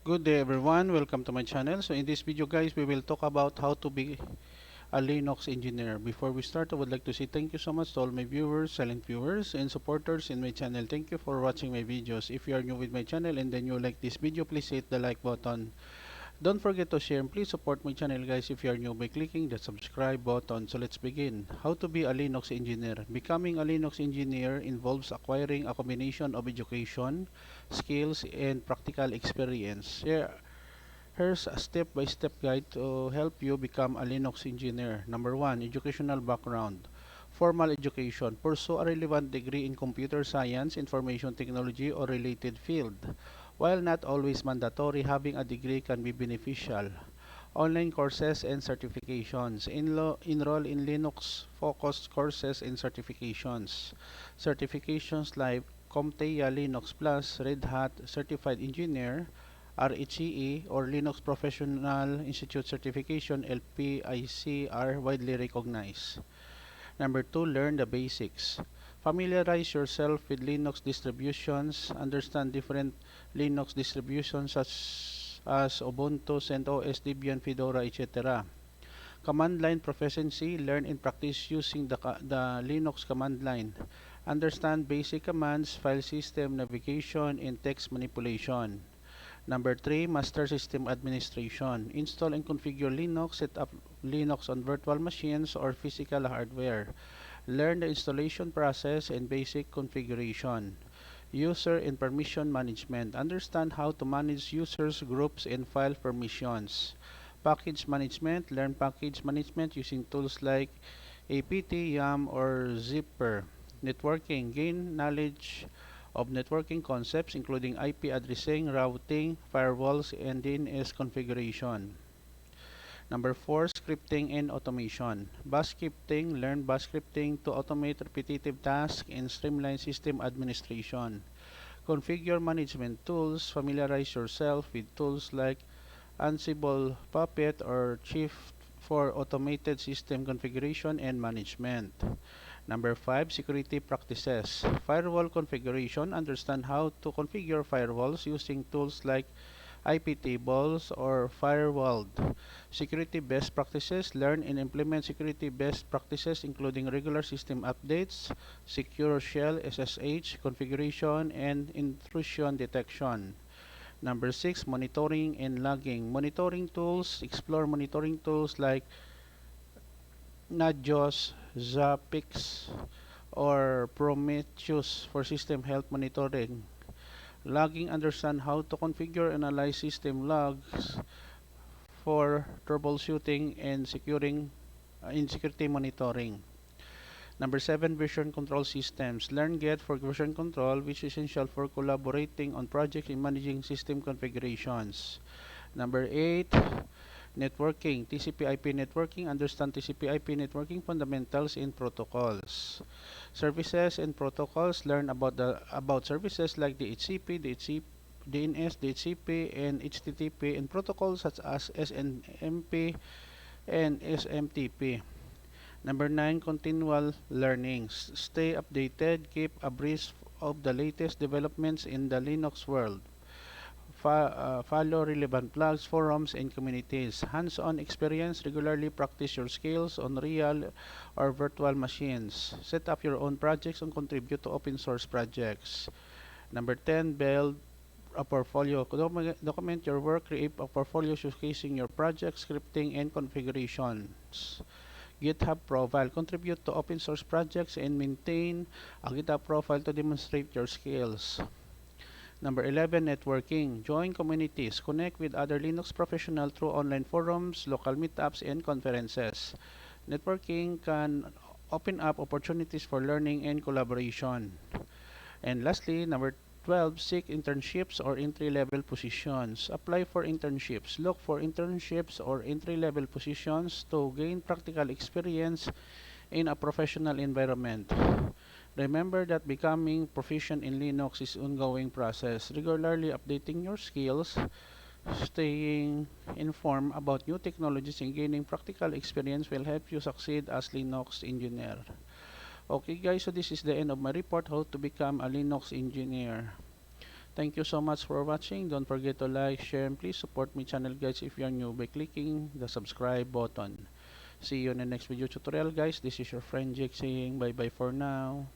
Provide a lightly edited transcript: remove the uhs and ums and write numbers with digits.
Good day everyone, welcome to my channel. So in this video guys, we will talk about how to be a Linux engineer. Before we start, I would like to say thank you so much to all my viewers, silent viewers, and supporters in my channel. Thank you for watching my videos. If you are new with my channel and then you like this video, please hit the like button. Don't forget to share and please support my channel guys if you are new by clicking the subscribe button. So let's begin. How to be a Linux engineer. Becoming a Linux engineer involves acquiring a combination of education, skills, and practical experience. Here's a step-by-step guide to help you become a Linux engineer. Number 1, educational background. Formal education. Pursue a relevant degree in computer science, information technology, or related field. While not always mandatory, having a degree can be beneficial. Online courses and certifications. Enroll in Linux-focused courses and certifications. Certifications like CompTIA Linux Plus, Red Hat Certified Engineer, RHCE, or Linux Professional Institute Certification LPIC are widely recognized. Number 2, learn the basics. Familiarize yourself with Linux distributions, understand different Linux distributions such as Ubuntu, CentOS, Debian, Fedora, etc. Command line proficiency, learn and practice using the Linux command line. Understand basic commands, file system, navigation, and text manipulation. Number 3, master system administration. Install and configure Linux, set up Linux on virtual machines or physical hardware. Learn the installation process and basic configuration. User and permission management. Understand how to manage users, groups, and file permissions. Package management. Learn package management using tools like apt, yum, or zipper. Networking. Gain knowledge of networking concepts including IP addressing, routing, firewalls, and DNS configuration. Number 4, scripting and automation. Bash scripting, learn Bash scripting to automate repetitive tasks and streamline system administration. Configure management tools, familiarize yourself with tools like Ansible, Puppet, or Chief for automated system configuration and management. Number 5, security practices. Firewall configuration. Understand how to configure firewalls using tools like IP tables or firewalled. Security best practices. Learn and implement security best practices including regular system updates, secure shell SSH configuration, and intrusion detection. Number 6, monitoring and logging. Monitoring tools. Explore monitoring tools like Nagios, Zappix, or Prometheus for system health monitoring. Logging, understand how to configure and analyze system logs for troubleshooting and securing in security monitoring. Number 7, version control systems. Learn Get for version control, which is essential for collaborating on projects and managing system configurations. Number 8, networking. TCP/IP networking. Understand TCP/IP networking fundamentals and protocols. Services and protocols. Learn about services like DHCP, DNS, DHCP, and HTTP, and protocols such as SNMP and SMTP. Number 9, continual learning. Stay updated, keep abreast of the latest developments in the Linux world. Follow relevant blogs, forums, and communities. Hands-on experience. Regularly practice your skills on real or virtual machines. Set up your own projects and contribute to open source projects. Number 10, build a portfolio. Document your work. Create a portfolio showcasing your project, scripting, and configurations. GitHub profile. Contribute to open source projects and maintain a GitHub profile to demonstrate your skills. Number 11, networking. Join communities. Connect with other Linux professionals through online forums, local meetups, and conferences. Networking can open up opportunities for learning and collaboration. And lastly, number 12, seek internships or entry-level positions. Apply for internships. Look for internships or entry-level positions to gain practical experience in a professional environment. Remember that becoming proficient in Linux is an ongoing process. Regularly updating your skills, staying informed about new technologies, and gaining practical experience will help you succeed as Linux engineer. Okay guys, so this is the end of my report how to become a Linux engineer. Thank you so much for watching. Don't forget to like, share, and please support my channel guys if you are new by clicking the subscribe button. See you in the next video tutorial guys. This is your friend Jake saying bye bye for now.